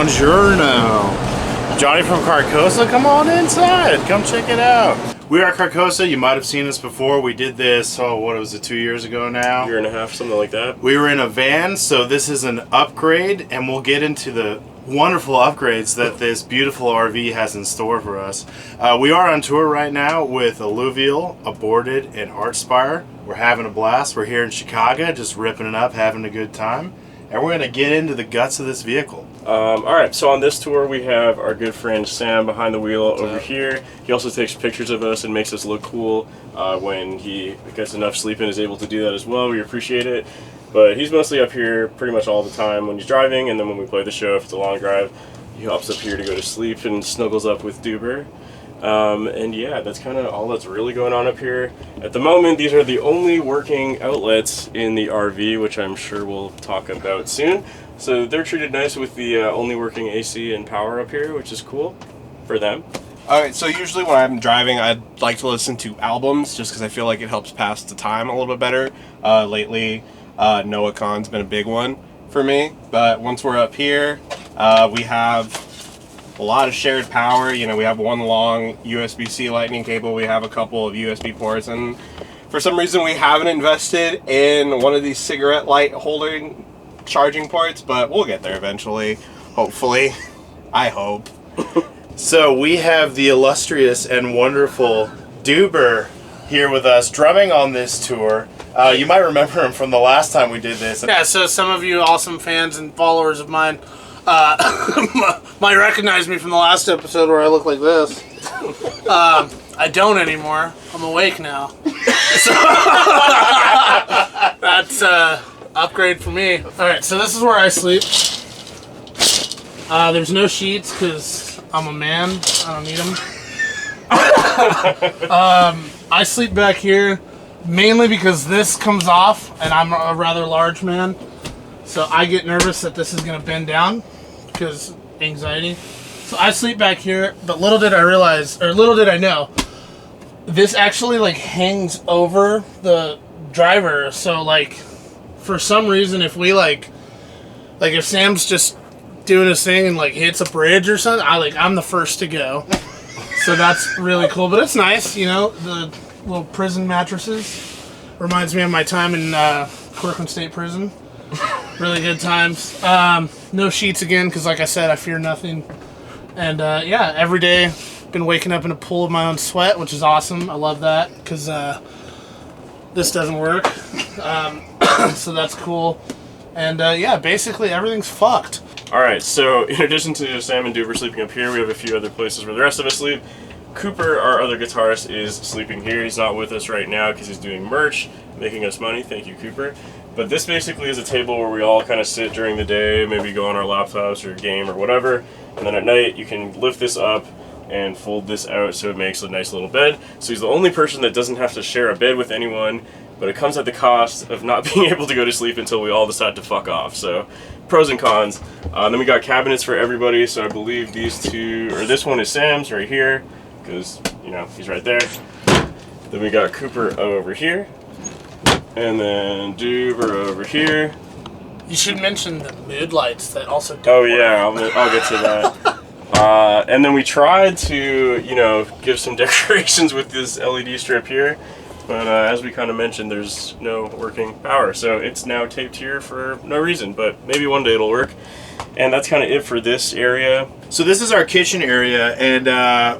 Buongiorno. Johnny from Carcosa, come on inside. Come check it out. We are Carcosa. You might have seen us before. We did this, what was it, 2 years ago now? Year and a half, something like that. We were in a van, so this is an upgrade, and we'll get into the wonderful upgrades that this beautiful RV has in store for us. We are on tour right now with Alluvial, Aborted, and Archspire. We're having a blast. We're here in Chicago, just ripping it up, having a good time. And we're going to get into the guts of this vehicle. Alright, so on this tour we have our good friend Sam behind the wheel over here. He also takes pictures of us and makes us look cool when he gets enough sleep and is able to do that as well. We appreciate it. But he's mostly up here pretty much all the time when he's driving, and then when we play the show, if it's a long drive, he hops up here to go to sleep and snuggles up with Duber. And yeah, that's kind of all that's really going on up here. At the moment, these are the only working outlets in the RV, which I'm sure we'll talk about soon. So they're treated nice with the only working AC and power up here, which is cool for them. Alright, so usually when I'm driving, I'd like to listen to albums just because I feel like it helps pass the time a little bit better. Lately, Noah Khan's been a big one for me. But once we're up here, we have a lot of shared power. You know, we have one long USB-C lightning cable, we have a couple of USB ports, and for some reason we haven't invested in one of these cigarette light holding charging ports, but we'll get there eventually, hopefully. I hope. So we have the illustrious and wonderful Duber here with us, drumming on this tour. You might remember him from the last time we did this. Yeah, so some of you awesome fans and followers of mine might recognize me from the last episode where I look like this. I don't anymore. I'm awake now. So that's upgrade for me. Alright, so this is where I sleep. There's no sheets because I'm a man. I don't need them. I sleep back here mainly because this comes off and I'm a rather large man. So I get nervous that this is going to bend down because anxiety. So I sleep back here, but little did I realize, or little did I know, this actually like hangs over the driver. So like for some reason, if we like if Sam's just doing his thing and like hits a bridge or something, I'm the first to go. So that's really cool, but it's nice, you know, the little prison mattresses. Reminds me of my time in Corcoran State Prison. Really good times. No sheets again, because like I said, I fear nothing. And yeah, every day, been waking up in a pool of my own sweat, which is awesome. I love that, because this doesn't work. So that's cool. And yeah, basically everything's fucked. Alright, so in addition to Sam and Duber sleeping up here, we have a few other places where the rest of us sleep. Cooper, our other guitarist, is sleeping here. He's not with us right now because he's doing merch, making us money. Thank you, Cooper. But this basically is a table where we all kind of sit during the day, maybe go on our laptops or game or whatever, and then at night you can lift this up and fold this out so it makes a nice little bed. So he's the only person that doesn't have to share a bed with anyone, but it comes at the cost of not being able to go to sleep until we all decide to fuck off. So pros and cons. Then we got cabinets for everybody, so I believe these two, or this one is Sam's right here, because, you know, he's right there. Then we got Cooper over here. And then Duber over here. You should mention the mood lights that also don't Oh yeah, I'll get to that. And then we tried to, you know, give some decorations with this LED strip here. But as we kind of mentioned, there's no working power. So it's now taped here for no reason, but maybe one day it'll work. And that's kind of it for this area. So this is our kitchen area, and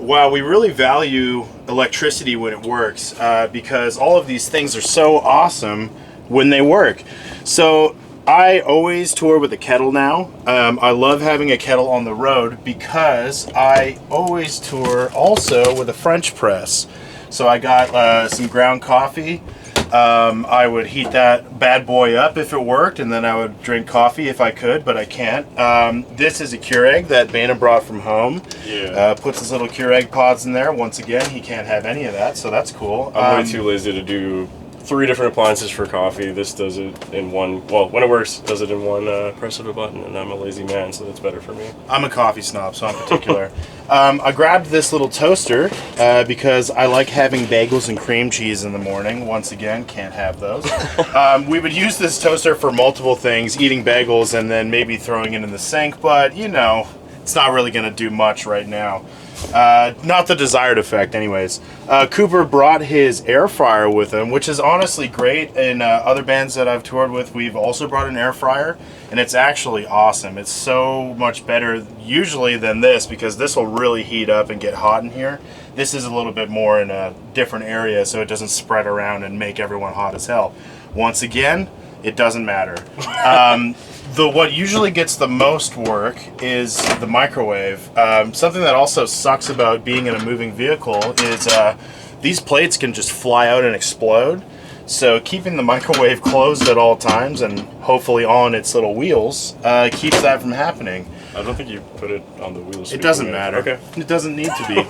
while we really value electricity when it works, because all of these things are so awesome when they work. So I always tour with a kettle now. I love having a kettle on the road because I always tour also with a French press. So I got some ground coffee. I would heat that bad boy up if it worked, and then I would drink coffee if I could, but I can't. This is a Keurig that Bana brought from home. Yeah. Puts his little Keurig pods in there. Once again, he can't have any of that, so that's cool. I'm way too lazy to do 3 different appliances for coffee. This does it in one. Well, when it works, it does it in one press of a button. And I'm a lazy man, so that's better for me. I'm a coffee snob, so I'm particular. I grabbed this little toaster because I like having bagels and cream cheese in the morning. Once again, can't have those. We would use this toaster for multiple things, eating bagels and then maybe throwing it in the sink, but you know, it's not really going to do much right now. Not the desired effect anyways. Cooper brought his air fryer with him, which is honestly great. In other bands that I've toured with, we've also brought an air fryer, and it's actually awesome. It's so much better usually than this, because this will really heat up and get hot in here. This is a little bit more in a different area, so it doesn't spread around and make everyone hot as hell. Once again, it doesn't matter. What usually gets the most work is the microwave. Something that also sucks about being in a moving vehicle is these plates can just fly out and explode. So keeping the microwave closed at all times and hopefully on its little wheels keeps that from happening. I don't think you put it on the wheels. It doesn't matter. Okay. It doesn't need to be.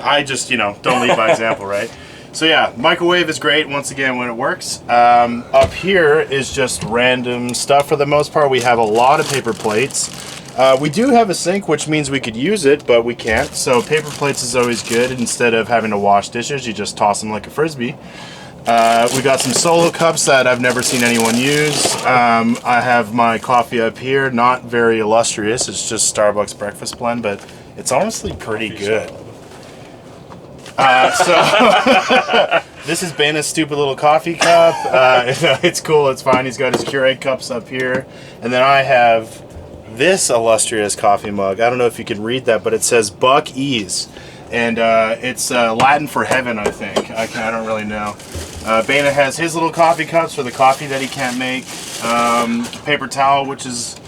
I just, you know, don't lead by example, right? So yeah, microwave is great once again when it works. Up here is just random stuff for the most part. We have a lot of paper plates. We do have a sink, which means we could use it, but we can't. So paper plates is always good. Instead of having to wash dishes, you just toss them like a Frisbee. We got some solo cups that I've never seen anyone use. I have my coffee up here, not very illustrious. It's just Starbucks breakfast blend, but it's honestly pretty good. This is Bana's stupid little coffee cup. It's cool, it's fine. He's got his Keurig cups up here. And then I have this illustrious coffee mug. I don't know if you can read that, but it says Buck Ease. And it's Latin for heaven, I think. I don't really know. Bana has his little coffee cups for the coffee that he can't make. Paper towel, which is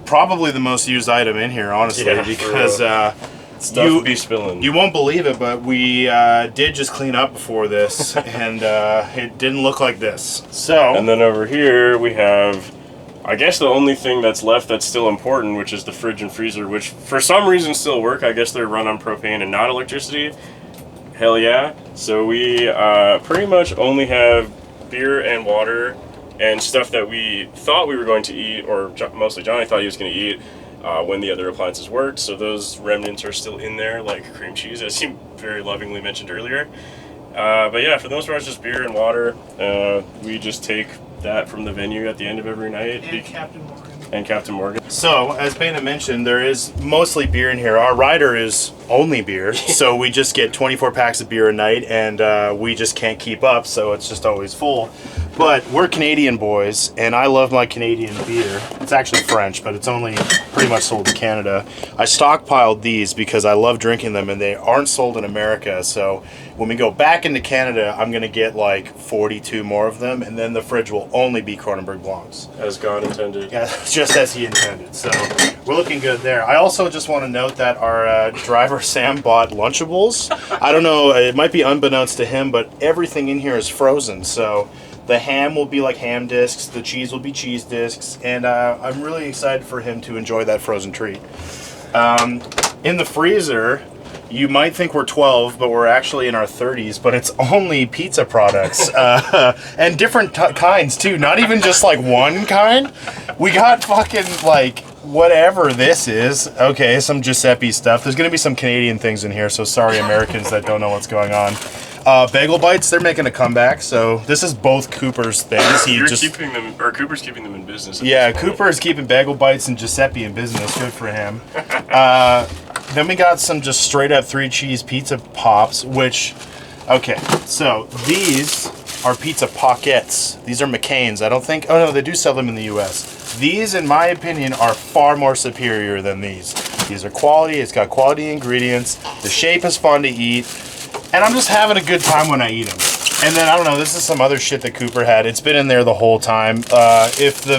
probably the most used item in here, honestly, Yeah, because stuff be spilling. You won't believe it, but we did just clean up before this, and it didn't look like this. So, and then over here we have, I guess, the only thing that's left that's still important, which is the fridge and freezer, which for some reason still work. I guess they're run on propane and not electricity. Hell yeah. So we pretty much only have beer and water and stuff that we thought we were going to eat, or mostly Johnny thought he was going to eat, when the other appliances worked. So those remnants are still in there, like cream cheese, as you very lovingly mentioned earlier. But yeah, for the most part, it's just beer and water. We just take that from the venue at the end of every night. And Captain Morgan. And Captain Morgan. So, as Bana mentioned, there is mostly beer in here. Our rider is only beer, so we just get 24 packs of beer a night, and we just can't keep up, so it's just always full. But we're Canadian boys, and I love my Canadian beer. It's actually French, but it's only pretty much sold in Canada. I stockpiled these because I love drinking them, and they aren't sold in America, so when we go back into Canada, I'm going to get like 42 more of them, and then the fridge will only be Kronenberg Blancs. As God intended. Yeah, just as he intended. So we're looking good there. I also just want to note that our driver Sam bought Lunchables. I don't know, it might be unbeknownst to him, but everything in here is frozen. So the ham will be like ham discs, the cheese will be cheese discs, and I'm really excited for him to enjoy that frozen treat. In the freezer, you might think we're 12, but we're actually in our 30s, but it's only pizza products. And different kinds, too. Not even just, like, one kind. We got fucking, like, whatever this is. Okay, some Giuseppe stuff. There's going to be some Canadian things in here, so sorry, Americans that don't know what's going on. Bagel Bites, they're making a comeback, so this is both Cooper's things. Cooper's keeping them in business. Yeah, Cooper is keeping Bagel Bites and Giuseppe in business. Good for him. Then we got some just straight up 3 cheese pizza pops, which, okay, so these are pizza pockets. These are McCain's. I don't think, oh no, they do sell them in the US. These, in my opinion, are far more superior than these. These are quality, it's got quality ingredients, the shape is fun to eat, and I'm just having a good time when I eat them. And then, I don't know, this is some other shit that Cooper had. It's been in there the whole time. If the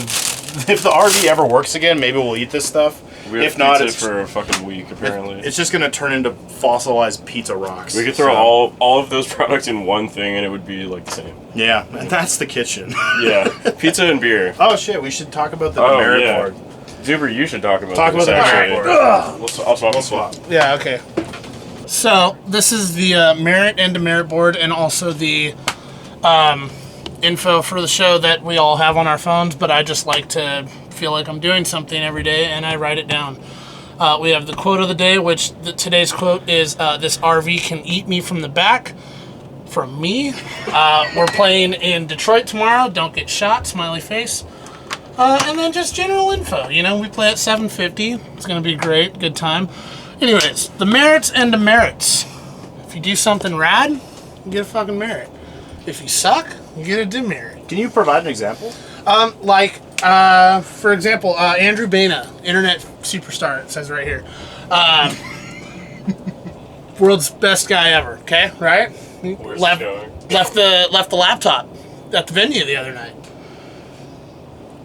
RV ever works again, maybe we'll eat this stuff. If not, it's for a fucking week, apparently. It's just going to turn into fossilized pizza rocks. We could throw all of those products in one thing and it would be like the same. Yeah, and that's the kitchen. Yeah, pizza and beer. Oh shit, we should talk about the merit board. Zuber, you should talk about the merit board. I'll swap. Yeah, okay. So, this is the merit and demerit board, and also the info for the show that we all have on our phones, but I just like to feel like I'm doing something every day, and I write it down. We have the quote of the day, which today's quote is, "This RV can eat me from the back." From me. We're playing in Detroit tomorrow. Don't get shot, smiley face. And then just general info. You know, we play at 7:50. It's going to be great. Good time. Anyways, the merits and demerits. If you do something rad, you get a fucking merit. If you suck, you get a demerit. Can you provide an example? For example, Andrew Baina, internet superstar, it says right here. World's best guy ever, okay? Right? Left the laptop at the venue the other night.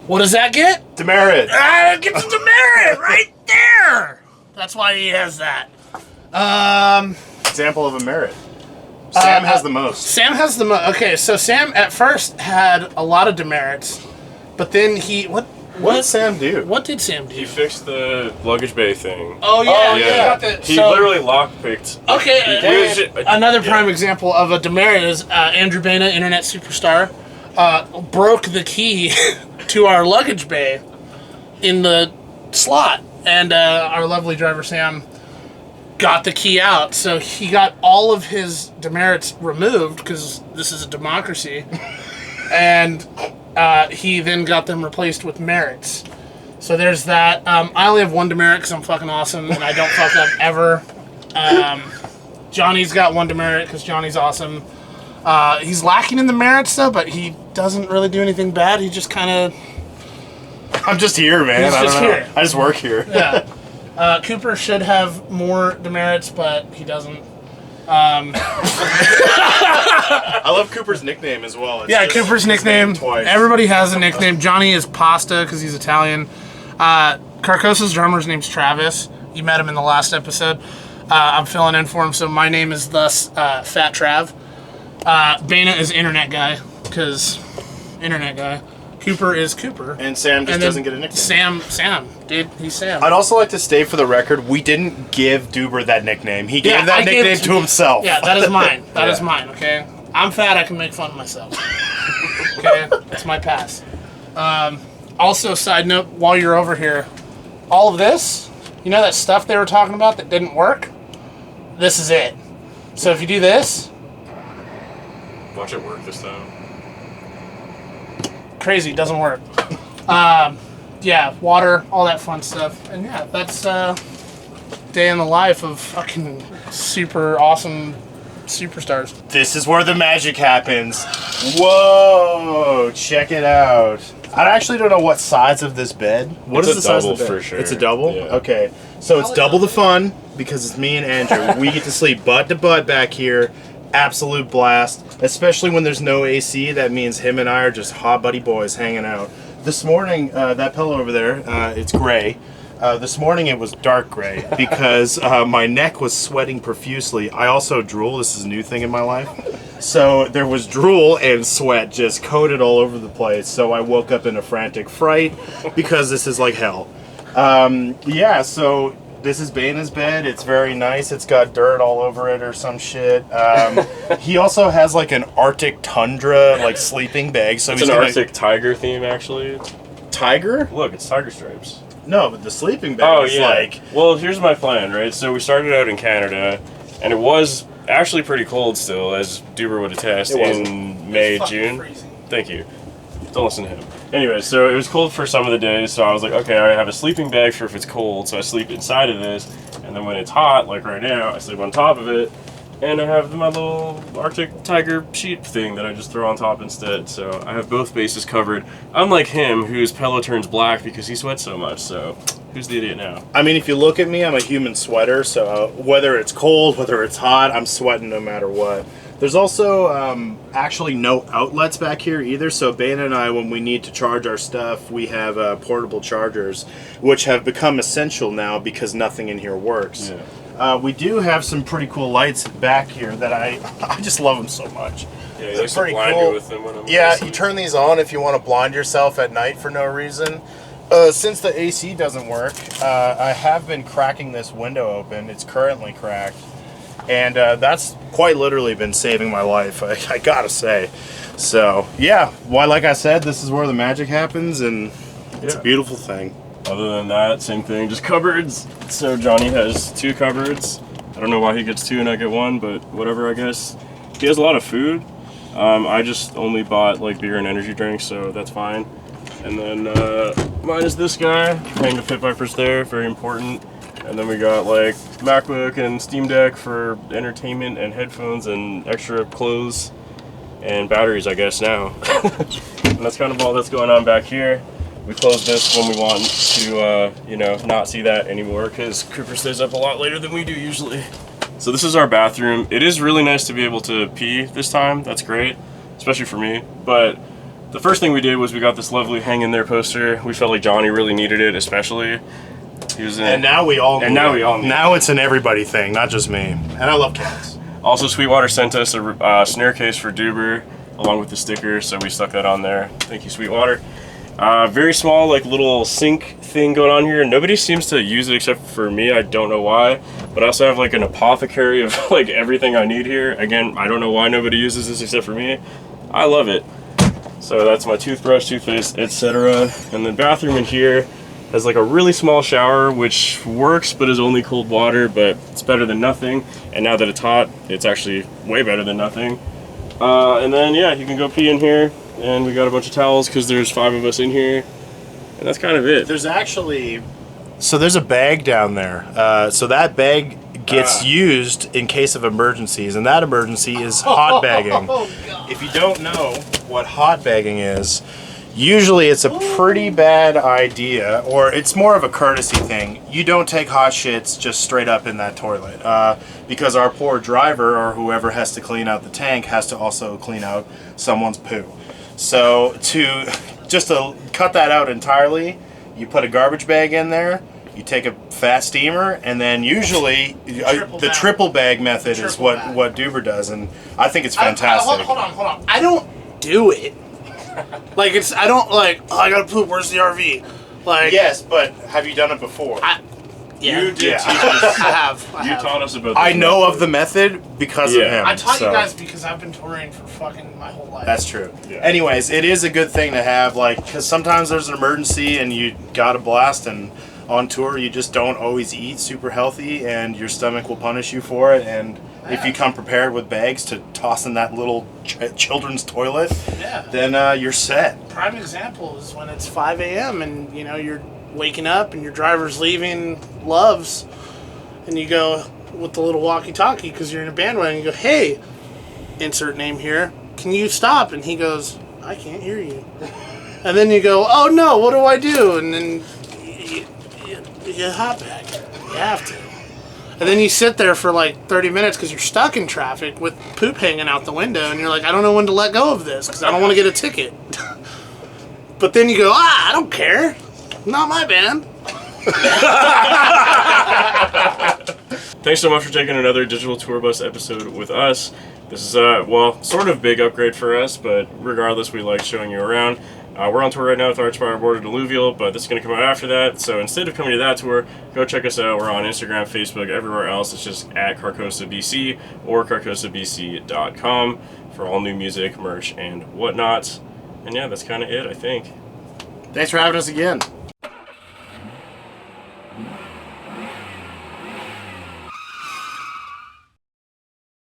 What does that get? Demerit. It gets a demerit right there. That's why he has that. Example of a merit. Sam has the most. Sam has the most. Okay, so Sam at first had a lot of demerits, but then what did Sam do? What did Sam do? He fixed the luggage bay thing. Oh yeah, yeah. He literally lockpicked. Okay, another prime example of a demerit is Andrew Baina, internet superstar, broke the key to our luggage bay in the slot, and our lovely driver Sam got the key out, so he got all of his demerits removed because this is a democracy, and he then got them replaced with merits. So there's that. I only have one demerit because I'm fucking awesome and I don't fuck up ever. Johnny's got one demerit because Johnny's awesome. He's lacking in the merits though, but he doesn't really do anything bad. He just kind of... I'm just here, man. He's just here. I just work here. Yeah. Cooper should have more demerits, but he doesn't. I love Cooper's nickname as well. It's Cooper's nickname. Twice. Everybody has a nickname. Johnny is Pasta because he's Italian. Carcosa's drummer's name's Travis. You met him in the last episode. I'm filling in for him, so my name is thus Fat Trav. Baina is Internet Guy because Internet Guy. Cooper is Cooper. And Sam just doesn't get a nickname. Sam, dude, he's Sam. I'd also like to state for the record, we didn't give Duber that nickname. He gave that nickname to himself. Yeah, that is mine. That is mine, okay? I'm fat, I can make fun of myself. Okay? That's my pass. Also, side note, while you're over here, all of this, you know that stuff they were talking about that didn't work? This is it. So if you do this... Watch it work this time. Crazy, doesn't work. Yeah, water, all that fun stuff. And yeah, that's day in the life of fucking super awesome superstars. This is where the magic happens. Whoa, check it out. I actually don't know what size of this bed. What is the size of the bed? For sure. It's a double? Yeah. Okay. So it's double the fun because it's me and Andrew. We get to sleep butt to butt back here. Absolute blast, especially when there's no AC. That means him and I are just hot buddy boys hanging out. This morning, that pillow over there, it's gray. This morning it was dark gray because my neck was sweating profusely. I also drool. This is a new thing in my life. So there was drool and sweat just coated all over the place. So I woke up in a frantic fright because this is like hell. Yeah, so this is Baina's bed. It's very nice. It's got dirt all over it or some shit. He also has like an Arctic tundra like sleeping bag. So it's he's an Arctic tiger theme actually. Tiger? Look, it's tiger stripes. No, but the sleeping bag is like... Well, here's my plan, right? So we started out in Canada, and it was actually pretty cold still, as Duber would attest, in May, June. Freezing. Thank you. Don't listen to him. Anyway, so it was cold for some of the days, so I was like, okay, I have a sleeping bag for if it's cold, so I sleep inside of this, and then when it's hot, like right now, I sleep on top of it, and I have my little Arctic tiger sheet thing that I just throw on top instead, so I have both bases covered. Unlike him, whose pillow turns black because he sweats so much, so who's the idiot now? I mean, if you look at me, I'm a human sweater, so whether it's cold, whether it's hot, I'm sweating no matter what. There's also actually no outlets back here either, so Baina and I, when we need to charge our stuff, we have portable chargers, which have become essential now because nothing in here works. Yeah. We do have some pretty cool lights back here that I just love them so much. Yeah, he likes to blind me with them when I'm you turn these on if you want to blind yourself at night for no reason. Since the AC doesn't work, I have been cracking this window open. It's currently cracked. And that's quite literally been saving my life, I gotta say. So yeah, why, like I said, this is where the magic happens, and it's a Yeah. beautiful thing. Other than that, same thing, just cupboards. So Johnny has 2 cupboards. I don't know why he gets 2 and I get 1, but whatever, I guess. He has a lot of food. I just only bought like beer and energy drinks, so that's fine. And then mine is this guy, hang the pit vipers there, very important. And then we got like MacBook and Steam Deck for entertainment and headphones and extra clothes and batteries, I guess now. And that's kind of all that's going on back here. We close this when we want to, you know, not see that anymore because Cooper stays up a lot later than we do usually. So this is our bathroom. It is really nice to be able to pee this time. That's great, especially for me. But the first thing we did was we got this lovely hang in there poster. We felt like Johnny really needed it, especially. He was in. And now we all. And now we all. Now it's an everybody thing, not just me. And I love cats. Also, Sweetwater sent us a snare case for Duber along with the sticker, so we stuck that on there. Thank you, Sweetwater. Very small, like little sink thing going on here. Nobody seems to use it except for me. I don't know why. But I also have like an apothecary of like everything I need here. Again, I don't know why nobody uses this except for me. I love it. So that's my toothbrush, toothpaste, etc. And the bathroom in here has like a really small shower, which works, but is only cold water, but it's better than nothing. And now that it's hot, it's actually way better than nothing. And then, yeah, you can go pee in here. And we got a bunch of towels because there's 5 of us in here. And that's kind of it. There's actually, so there's a bag down there. So that bag gets used in case of emergencies, and that emergency is hot bagging. If you don't know what hot bagging is, usually it's a pretty bad idea, or it's more of a courtesy thing. You don't take hot shits just straight up in that toilet, because our poor driver or whoever has to clean out the tank has to also clean out someone's poo. So to cut that out entirely, you put a garbage bag in there, you take a fat steamer, and then usually the triple bag method is what Duber does, and I think it's fantastic. Hold on. I don't do it. Like I don't like. Oh, I gotta poop. Where's the RV? Like Yes, but have you done it before? Yeah. You did Yeah. teach us. I have. You taught us about this. I know of the method because of him. I taught so. you guys because I've been touring for fucking my whole life. That's true. Yeah. Anyways, it is a good thing to have, like, because sometimes there's an emergency and you got a blast, and on tour you just don't always eat super healthy, and your stomach will punish you for it. And if you come prepared with bags to toss in that little children's toilet, then you're set. Prime example is when it's 5 a.m. and you know you're waking up and your driver's leaving Love's, and you go with the little walkie-talkie because you're in a bandwagon. And you go, "Hey, insert name here. Can you stop?" And he goes, "I can't hear you." And then you go, "Oh no, what do I do?" And then you get a hot bag. You have to. And then you sit there for like 30 minutes because you're stuck in traffic with poop hanging out the window, and you're like, I don't know when to let go of this because I don't want to get a ticket. But then you go, I don't care. Not my band. Thanks so much for taking another Digital Tour Bus episode with us. This is well, sort of big upgrade for us, but regardless, we like showing you around. We're on tour right now with Archspire, Aborted, Alluvial, but this is going to come out after that. So instead of coming to that tour, go check us out. We're on Instagram, Facebook, everywhere else. It's just at Carcosa BC or carcosabc.com for all new music, merch, and whatnot. And yeah, that's kind of it, I think. Thanks for having us again.